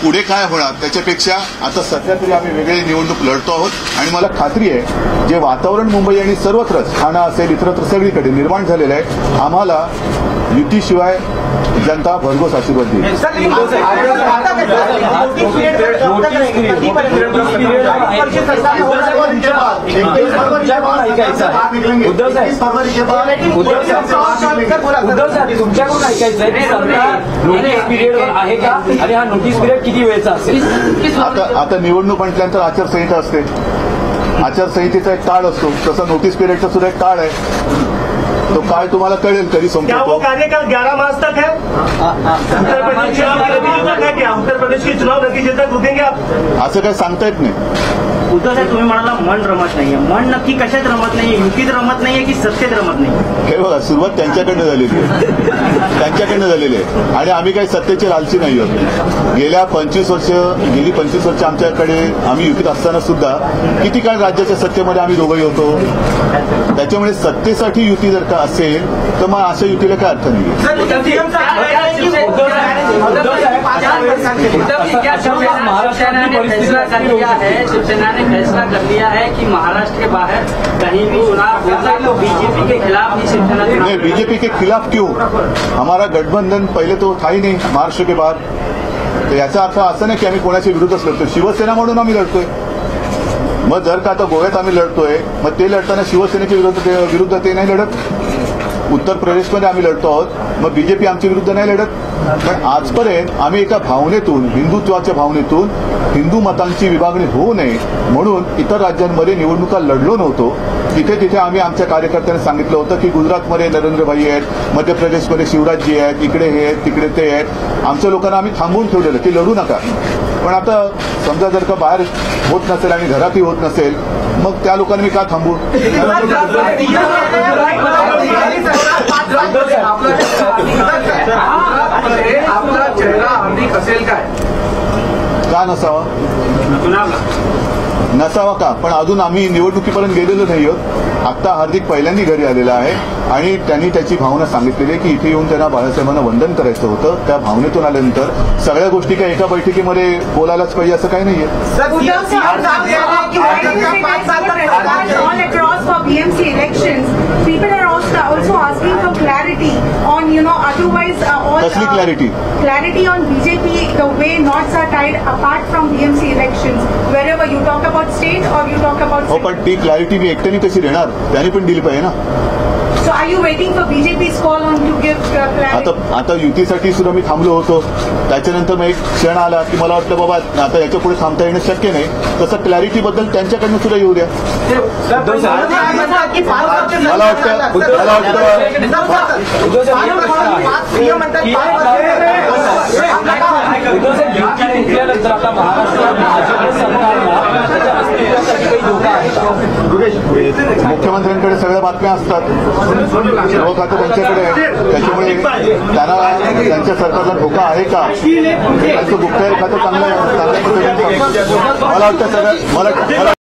पुढे काय होणार त्याच्यापेक्षा आता सध्या तरी आम्ही वेगळी निवडणूक लढतो आहोत आणि मला खात्री आहे जे वातावरण मुंबई आणि सर्वत्रच ठाणा असेल इतरत्र सगळीकडे निर्माण झालेलं आहे आम्हाला युतीशिवाय जनता भरघोस आशीर्वाद देईल. तुमच्याकडून ऐकायचं नोटीस पिरियडवर आहे का आणि हा नोटीस पिरियड किती वेळचा असेल? आता निवडणूक म्हटल्यानंतर आचारसंहिता असते. आचारसंहितेचा एक काळ असतो तसा नोटीस पिरियडचा सुद्धा एक काळ आहे. तो काळ तुम्हाला कळेल कधी संपतो. कार्यकाल 11 मार्च तक है. उत्तर प्रदेश के चुनाव नतीजे तक रुकेंगे आप? असं काही सांगता येत नाही. उद्धव साहेब तुम्ही म्हणाला मन रमत नाहीये. मन नक्की कशात रमत नाहीये? युतीत रमत नाहीये की सत्तेत रमत नाही? हे बघा सुरुवात त्यांच्याकडनं झालेली आहे आणि आम्ही काही सत्तेचे लालची नाही आहोत. गेली 25 वर्ष आमच्याकडे आम्ही युतीत असताना सुद्धा किती काळ राज्याच्या सत्तेमध्ये आम्ही दोघंही होतो. त्याच्यामुळे सत्तेसाठी युती जर का असेल तर मग अशा युतीला काय अर्थ नाही. शिवसेना ने फैसला कर लिया है कि महाराष्ट्र के बाहर कहीं भी चुनाव होगा तो बीजेपी के खिलाफ ही शिवसेना नहीं. बीजेपी के खिलाफ क्यों? हमारा गठबंधन पहले तो था ही नहीं महाराष्ट्र के बाहर. तर याचा अर्थ असं नाही की आम्ही कोणाच्या विरुद्धच लढतोय. शिवसेना म्हणून आम्ही लढतोय. मग जर का आता गोव्यात आम्ही लढतोय मग ते लढताना शिवसेनेच्या विरुद्ध ते नाही लढत. उत्तर प्रदेशमध्ये आम्ही लढतो आहोत मग बीजेपी आमच्या विरुद्ध नाही लढत. पण आजपर्यंत आम्ही एका भावनेतून हिंदुत्वाच्या भावनेतून हिंदू मतांची विभागणी होऊ नये म्हणून इतर राज्यांमध्ये निवडणुका लढलो नव्हतो. तिथे आम्ही आमच्या कार्यकर्त्यांना सांगितलं होतं की गुजरातमध्ये नरेंद्रभाई आहेत, मध्य प्रदेशमध्ये शिवराजजी आहेत, इकडे हे आहेत तिकडे ते आहेत. आमच्या लोकांना आम्ही थांबवून ठेवलेलं की लढू नका. पण आता समजा जर का बाहेर होत नसेल आणि घरातही होत नसेल मग त्या लोकांनी मी का थांबू? आपला चेहरा हार्दिक असेल काय? का नसावा का? पण अजून आम्ही निवडणुकीपर्यंत गेलेलो नाही आहोत. आता हार्दिक पहिल्यांदा घरी आलेला आहे आणि त्यांनी त्याची भावना सांगितलेली आहे की इथे येऊन त्यांना बाळासाहेबांना वंदन करायचं होतं. त्या भावनेतून आल्यानंतर सगळ्या गोष्टी काही एका बैठकीमध्ये बोलायलाच पाहिजे असं काही नाहीये. कसली clarity? Clarity on BJP, the way knots are tied apart from BMC elections. Wherever you talk about state or you talk about. हो पण ती क्लॅरिटी मी एकट्याने कशी देणार? त्यांनी पण दिली पाहिजे ना. So are you waiting for BJP's call on to give clarity? आता युतीसाठी सुद्धा मी थांबलो होतो. त्याच्यानंतर मग एक क्षण आला की मला वाटलं बाबा आता याच्या पुढे थांबता येणं शक्य नाही. तसं क्लॅरिटी बद्दल त्यांच्याकडनं सुद्धा येऊ द्या. मला मुख्यमंत्र्यांकडे सगळ्या बातम्या असतात. सर्व खातं त्यांच्याकडे आहे. त्याच्यामुळे त्यांना त्यांच्या सरकारला धोका आहे का त्यांचं गुप्तहेर खातं चांगलं मला वाटतं सगळं मला